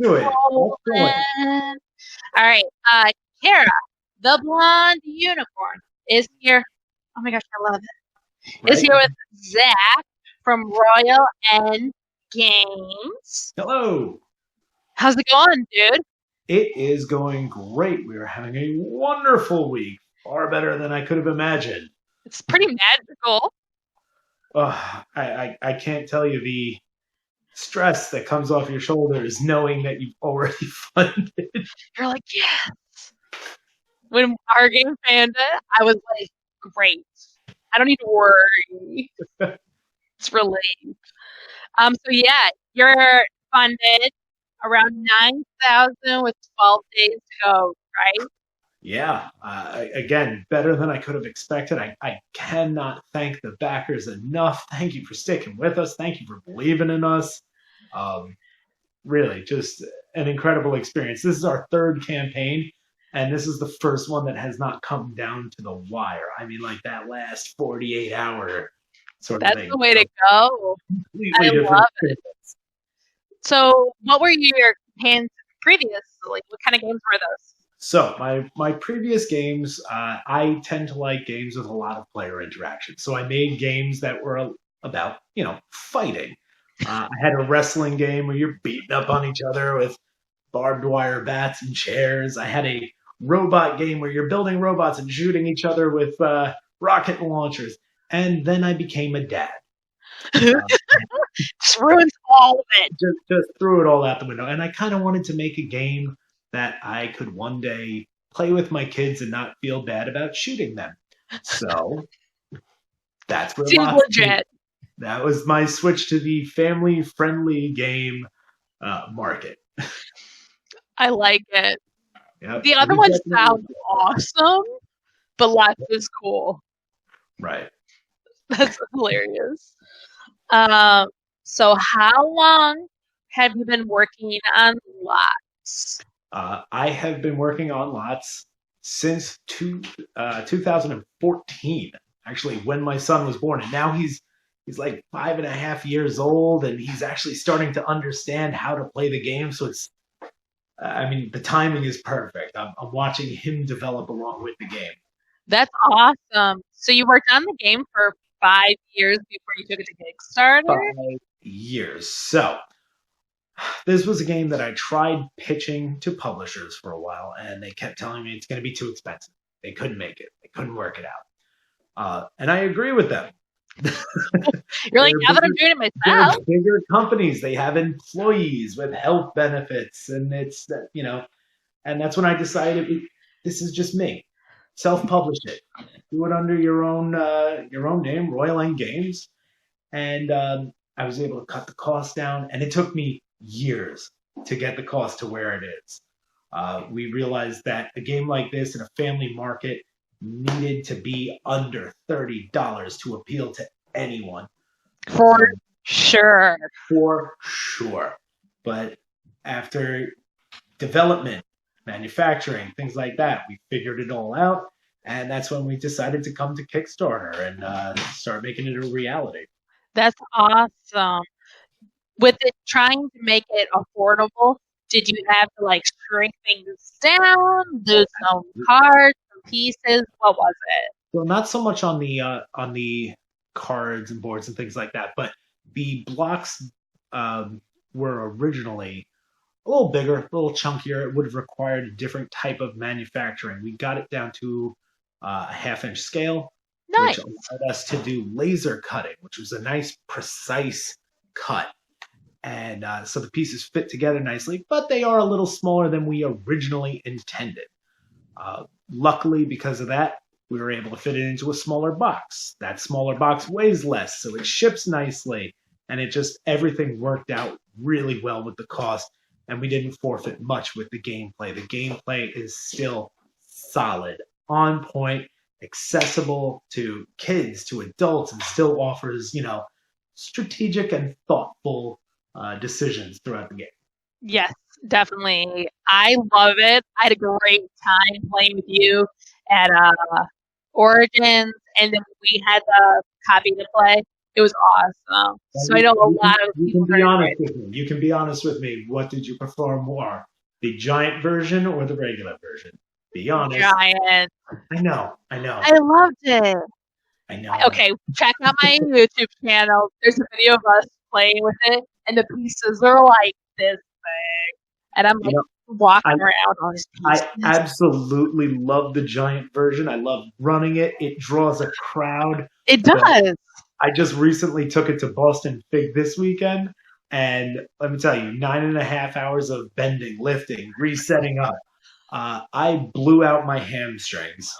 Do it. Let's go in. Rolling. All right. Kara, the blonde unicorn, is here. Oh my gosh, I love it. Is Right? here with Zach from Royal N Games. Hello. How's it going, dude? It is going great. We are having a wonderful week. Far better than I could have imagined. It's pretty magical. I can't tell you the stress that comes off your shoulders knowing that you've already funded. You're like, yes. When our game panda, I was like, great. I don't need to worry. It's relief. So yeah, you're funded around 9,000 with 12 days to go, right? Yeah, again, better than I could have expected. I cannot thank the backers enough. Thank you for sticking with us. Thank you for believing in us. Um, Really, just an incredible experience. This is our third campaign, and this is the first one that has not come down to the wire. I mean, like that last 48-hour sort of That's thing. the way to go. Completely I different love it. experience. So, what were your hands previously? What kind of games were those? So my previous games, I tend to like games with a lot of player interaction. So I made games that were about fighting. I had a wrestling game where you're beating up on each other with barbed wire bats and chairs. I had a robot game where you're building robots and shooting each other with rocket launchers. And then I became a dad. Just ruins all of it. Just threw it all out the window. And I kind of wanted to make a game that I could one day play with my kids and not feel bad about shooting them. So that's where Seems legit. that was my switch to the family-friendly game market. I like it. Yep. The other one sounds awesome, but less is cool. Right. That's hilarious. So how long have you been working on Lots? I have been working on Lots since 2014. Actually, when my son was born, and now he's like 5.5 years old, and he's actually starting to understand how to play the game. So it's, I mean, the timing is perfect. I'm watching him develop along with the game. That's awesome. So you worked on the game for 5 years before you took it to Kickstarter? 5 years. So this was a game that I tried pitching to publishers for a while, and they kept telling me it's going to be too expensive. They couldn't make it. They couldn't work it out. And I agree with them. You're like, now that I'm doing it myself. They're bigger companies. They have employees with health benefits, and it's and that's when I decided this is just me. Self-publish it. Do it under your own name, Royal End Games, and I was able to cut the cost down. And it took me years to get the cost to where it is. We realized that a game like this in a family market needed to be under $30 to appeal to anyone. For sure. For sure. But after development, manufacturing, things like that, we figured it all out. And that's when we decided to come to Kickstarter and start making it a reality. That's awesome. With it trying to make it affordable, did you have to like shrink things down, do some cards, some pieces? What was it? So not so much on the cards and boards and things like that, but the blocks were originally a little bigger, a little chunkier. It would have required a different type of manufacturing. We got it down to a half-inch scale, Nice. which allowed us to do laser cutting, which was a nice, precise cut. And so the pieces fit together nicely, but they are a little smaller than we originally intended. Luckily, because of that, we were able to fit it into a smaller box. That smaller box weighs less, so it ships nicely, and everything worked out really well with the cost, and we didn't forfeit much with the gameplay. The gameplay is still solid, on point, accessible to kids, to adults, and still offers, strategic and thoughtful decisions throughout the game. Yes, definitely. I love it. I had a great time playing with you at Origins, and then we had the copy to play. It was awesome. So I know a lot of You people can be are honest enjoying with me. You can be honest with me. What did you prefer more, the giant version or the regular version? Be honest. Giant. I know. I know. I loved it. I know. Okay, check out my YouTube channel. There's a video of us playing with it, and the pieces are like this big. And I'm You like know, walking I around all these I pieces. absolutely love the giant version. I love running it. It draws a crowd. It The does. I just recently took it to Boston Fig this weekend, and let me tell you, 9.5 hours of bending, lifting, resetting up. I blew out my hamstrings,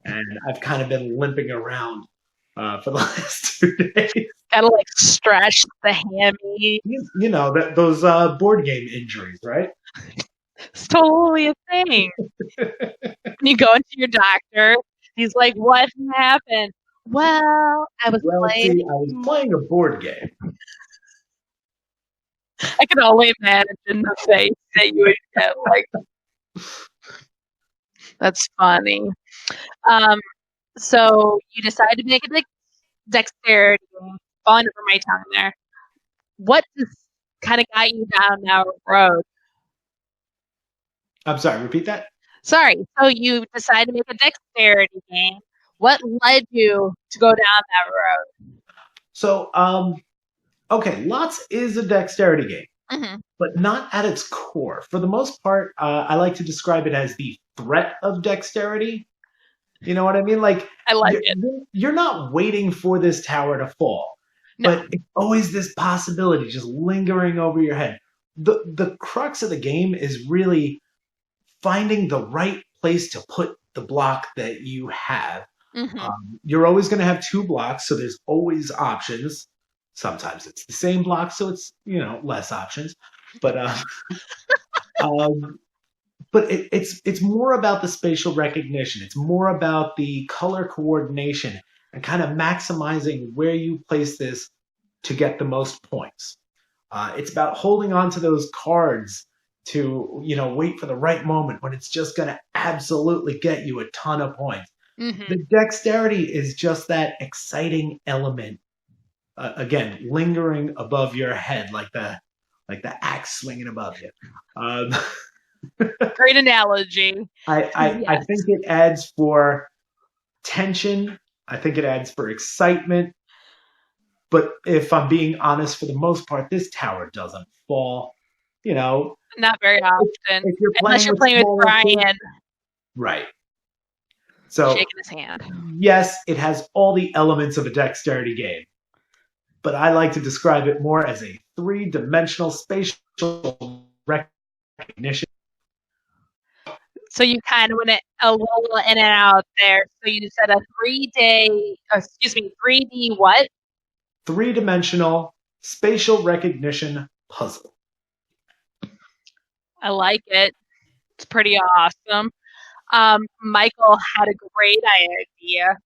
and I've kind of been limping around for the last 2 days. Gotta like stretch the hammy. You know that those board game injuries, right? It's totally a thing. You go into your doctor. He's like, "What happened?" Well, I was Well, playing. see, I was playing a board game. I can only imagine the face that you would get. Like, that's funny. Um, so you decided to make a dexterity game. Falling over my tongue there. What just kind of got you down that road? I'm sorry, repeat that. Sorry. So you decided to make a dexterity game. What led you to go down that road? So, okay, Lots is a dexterity game, Hmm. but not at its core. For the most part, I like to describe it as the threat of dexterity. You know what I mean? Like I like it. you're not waiting for this tower to fall, No. but it's always this possibility just lingering over your head. The crux of the game is really finding the right place to put the block that you have. Hmm. You're always going to have two blocks, so there's always options. Sometimes it's the same block, so it's less options. But um, it's more about the spatial recognition. It's more about the color coordination and kind of maximizing where you place this to get the most points. It's about holding on to those cards to wait for the right moment when it's just going to absolutely get you a ton of points. Hmm. The dexterity is just that exciting element. Again, lingering above your head like the axe swinging above you. Um, Great analogy. I Yes. think it adds for tension. I think it adds for excitement. But if I'm being honest, for the most part, this tower doesn't fall. You know, Not very if, often, if you're unless playing you're with playing with smaller kids, Brian right? So shaking his hand. yes, it has all the elements of a dexterity game, but I like to describe it more as a three-dimensional spatial recognition. So you kind of went a little in and out there. So you said a 3D what? Three-dimensional spatial recognition puzzle. I like it. It's pretty awesome. Michael had a great idea.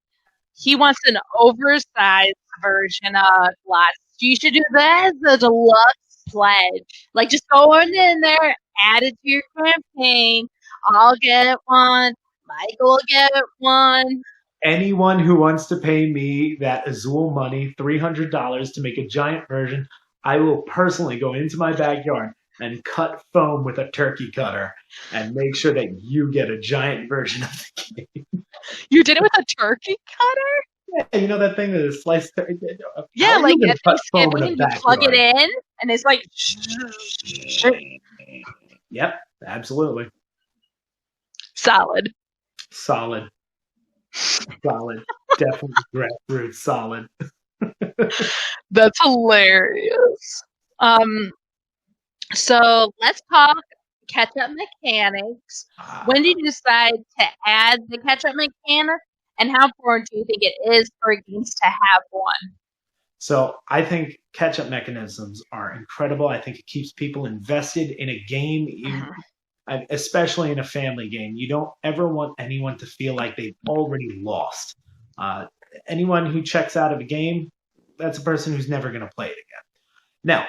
He wants an oversized version of Lots. You should do that as a deluxe pledge. Like just go in there, add it to your campaign. I'll get one. Michael will get one. Anyone who wants to pay me that Azul money, $300 to make a giant version, I will personally go into my backyard and cut foam with a turkey cutter and make sure that you get a giant version of the game. You did it with a turkey cutter? Yeah, you know that thing that is sliced. Yeah, How are like you going at to cut foam in a Thanksgiving, you plug it backyard? in, and it's like Yep, absolutely. solid. Solid. Solid. Definitely grassroots solid. That's hilarious. Um, so let's talk catch-up mechanics. When did you decide to add the catch-up mechanic, and how important do you think it is for games to have one? So I think catch-up mechanisms are incredible. I think it keeps people invested in a game. Especially in a family game, you don't ever want anyone to feel like they've already lost. Uh, Anyone who checks out of a game, that's a person who's never going to play it again. Now,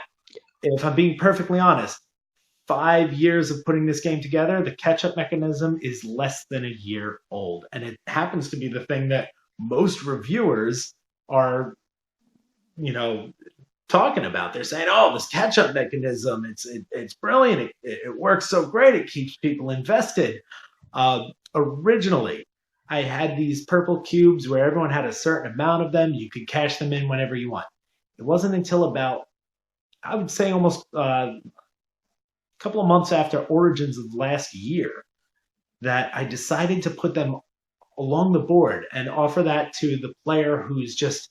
if I'm being perfectly honest, 5 years of putting this game together, the catch-up mechanism is less than a year old, and it happens to be the thing that most reviewers are talking about. They're saying, "Oh, this catch-up mechanism, it's brilliant. It works so great. It keeps people invested." Originally, I had these purple cubes where everyone had a certain amount of them. You could cash them in whenever you want. It wasn't until about, I would say, almost a couple of months after Origins of last year that I decided to put them along the board and offer that to the player who's just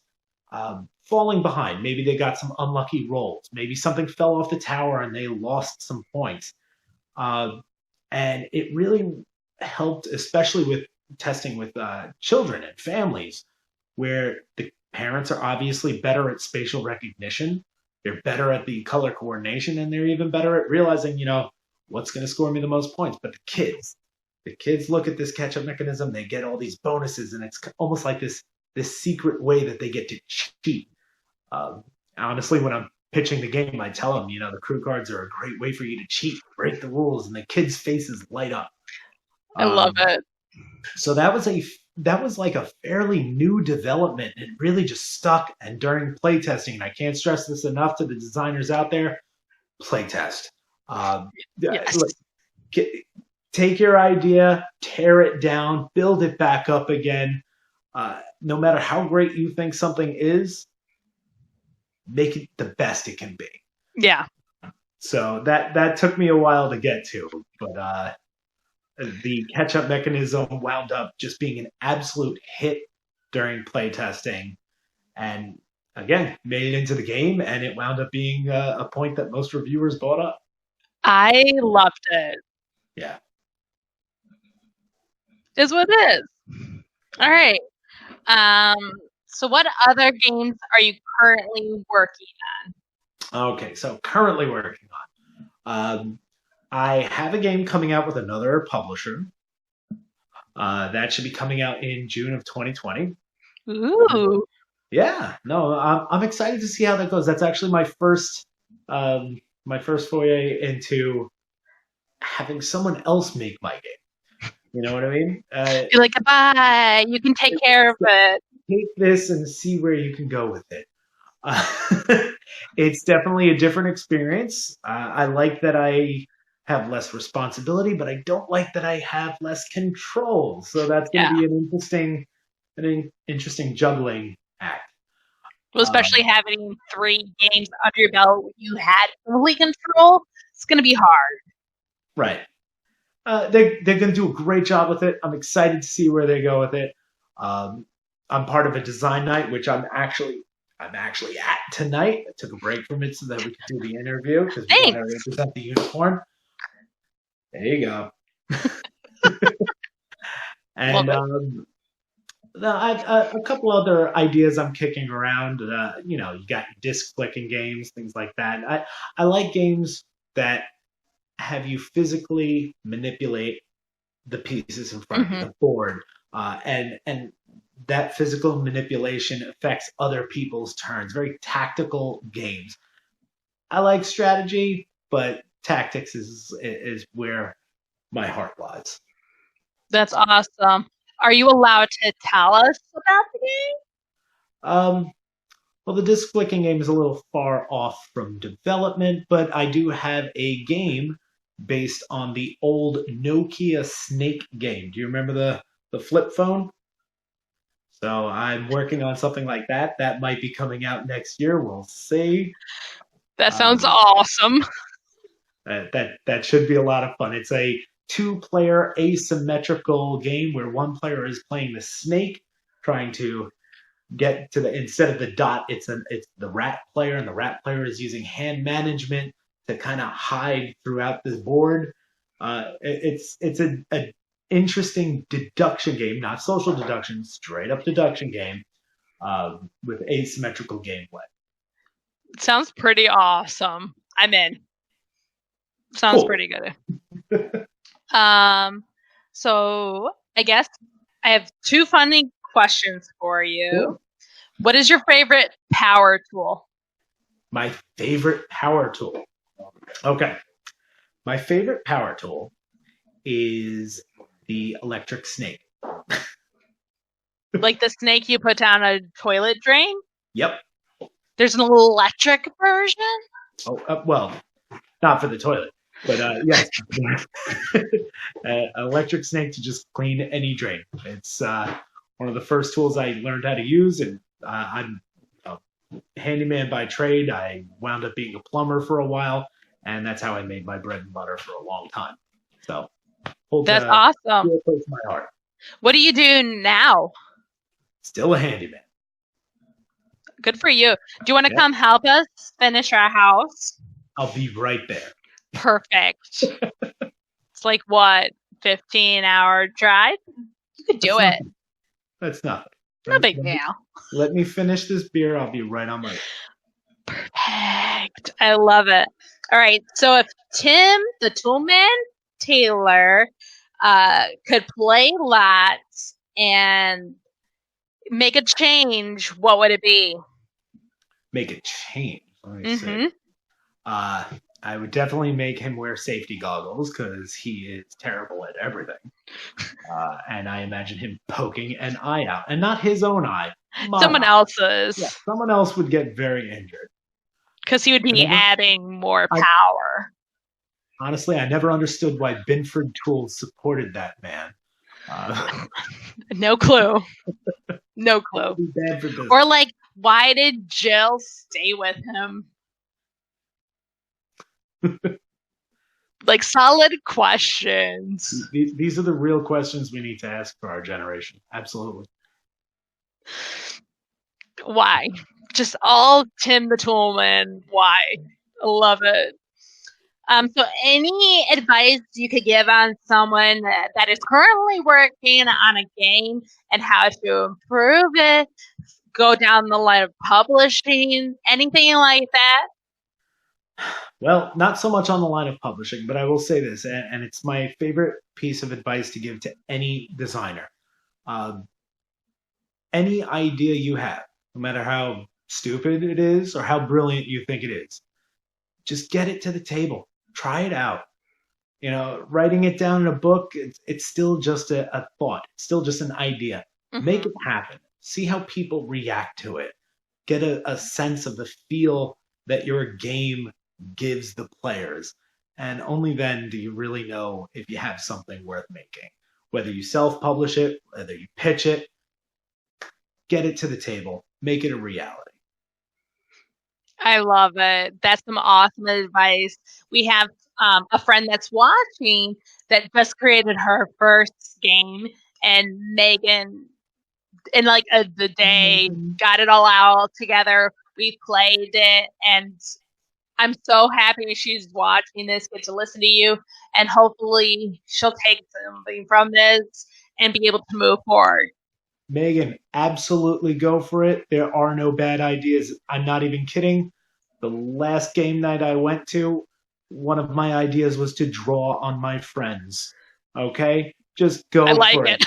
falling behind. Maybe they got some unlucky rolls. Maybe something fell off the tower and they lost some points. Uh, and it really helped, especially with testing with children and families, where the parents are obviously better at spatial recognition. They're better at the color coordination, and they're even better at realizing, what's going to score me the most points. But the kids look at this catch-up mechanism. They get all these bonuses, and it's almost like this secret way that they get to cheat. Honestly, when I'm pitching the game, I tell them, the crew cards are a great way for you to cheat, break the rules, and the kids' faces light up. I love it. So that was like a fairly new development. It really just stuck. And during playtesting, and I can't stress this enough to the designers out there, playtest. Yes. Take your idea, tear it down, build it back up again. No matter how great you think something is, make it the best it can be. Yeah. So that took me a while to get to, but the catch-up mechanism wound up just being an absolute hit during playtesting, and again made it into the game, and it wound up being a point that most reviewers bought up. I loved it. Yeah. Is what it is. All right. So what other games are you currently working on? Okay, so currently working on. I have a game coming out with another publisher. That should be coming out in June of 2020. Ooh. Yeah, no, I'm excited to see how that goes. That's actually my first foray into having someone else make my game. You know what I mean? You're like, goodbye. You can take care of it. Take this and see where you can go with it. It's definitely a different experience. I like that I have less responsibility, but I don't like that I have less control. So that's going to be an interesting juggling act. Well, especially having 3 games under your belt when you had complete control, it's going to be hard. Right. They're going to do a great job with it. I'm excited to see where they go with it. I'm part of a design night, which I'm actually at tonight. I took a break from it so that we could do the interview because we got to present the uniform. There you go. And I've a couple other ideas I'm kicking around. You got disc flicking games, things like that. I like games that have you physically manipulate the pieces in front of you, the board, and that physical manipulation affects other people's turns. Very tactical games. I like strategy, but tactics is where my heart lies. That's awesome. Are you allowed to tell us about the game? Well, the disc flicking game is a little far off from development, but I do have a game based on the old Nokia Snake game. Do you remember the flip phone? So I'm working on something like that. That might be coming out next year. We'll see. That sounds awesome. That should be a lot of fun. It's a 2-player asymmetrical game where one player is playing the snake, trying to get to instead of the dot, it's the rat player, and the rat player is using hand management to kind of hide throughout this board. It's an interesting deduction game, not social deduction, straight up deduction game with asymmetrical gameplay. Sounds pretty awesome. I'm in. Sounds cool. Pretty good. So I guess I have 2 funny questions for you. Cool. What is your favorite power tool? My favorite power tool. Okay. My favorite power tool is the electric snake. Like the snake you put down a toilet drain? Yep. There's an electric version? Oh, well, not for the toilet, but yes, electric snake to just clean any drain. It's one of the first tools I learned how to use, and I'm a handyman by trade. I wound up being a plumber for a while, and that's how I made my bread and butter for a long time. So, holds That's a awesome. real place in my heart. What do you do now? Still a handyman. Good for you. Do you want to Yeah. come help us finish our house? I'll be right there. Perfect. It's like what, 15-hour drive? You could do it. That's nothing. No big deal. Let me finish this beer. I'll be right on my way. Perfect. I love it. All right. So if Tim, the Toolman Taylor, could play lots and make a change, what would it be? Make a change. Let me see. I would definitely make him wear safety goggles because he is terrible at everything. And I imagine him poking an eye out, and not his own eye. Someone else's. Yeah, someone else would get very injured. Because he would be adding more power. Honestly, I never understood why Binford Tools supported that man. No clue. No clue. Bad for business. Or like, why did Jill stay with him? Like, solid questions. These are the real questions we need to ask for our generation. Absolutely. Why? Just all Tim the Toolman. Why? I love it. So any advice you could give on someone that is currently working on a game and how to improve it, go down the line of publishing, anything like that? Well, not so much on the line of publishing, but I will say this, and it's my favorite piece of advice to give to any designer. Any idea you have, no matter how stupid it is or how brilliant you think it is, just get it to the table. Try it out. Writing it down in a book, it's still just a thought. It's still just an idea. Mm-hmm. Make it happen. See how people react to it. Get a sense of the feel that your game gives the players. And only then do you really know if you have something worth making. Whether you self-publish it, whether you pitch it, get it to the table. Make it a reality. I love it. That's some awesome advice. We have a friend that's watching that just created her first game, and Megan, in like the day, got it all out together. We played it, and I'm so happy she's watching this, get to listen to you, and hopefully she'll take something from this and be able to move forward. Megan, absolutely go for it. There are no bad ideas. I'm not even kidding. The last game night I went to, one of my ideas was to draw on my friends. Okay? Just go for it.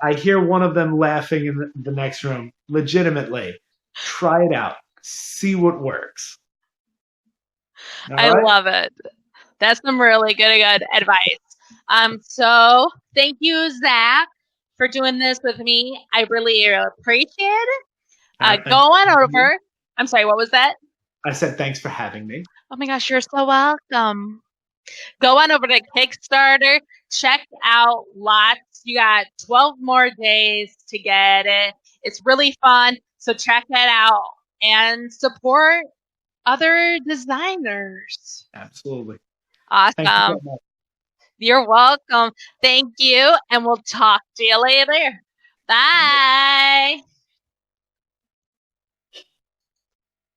I hear one of them laughing in the next room. Legitimately. Try it out. See what works. I love it. That's some really good advice. So thank you, Zach, for doing this with me. I really appreciate it. Go on over. I'm sorry, what was that? I said thanks for having me. Oh my gosh, you're so welcome. Go on over to Kickstarter. Check out lots. You got 12 more days to get it. It's really fun. So check that out and support other designers. Absolutely. Awesome. You're welcome. Thank you. And we'll talk to you later. Bye.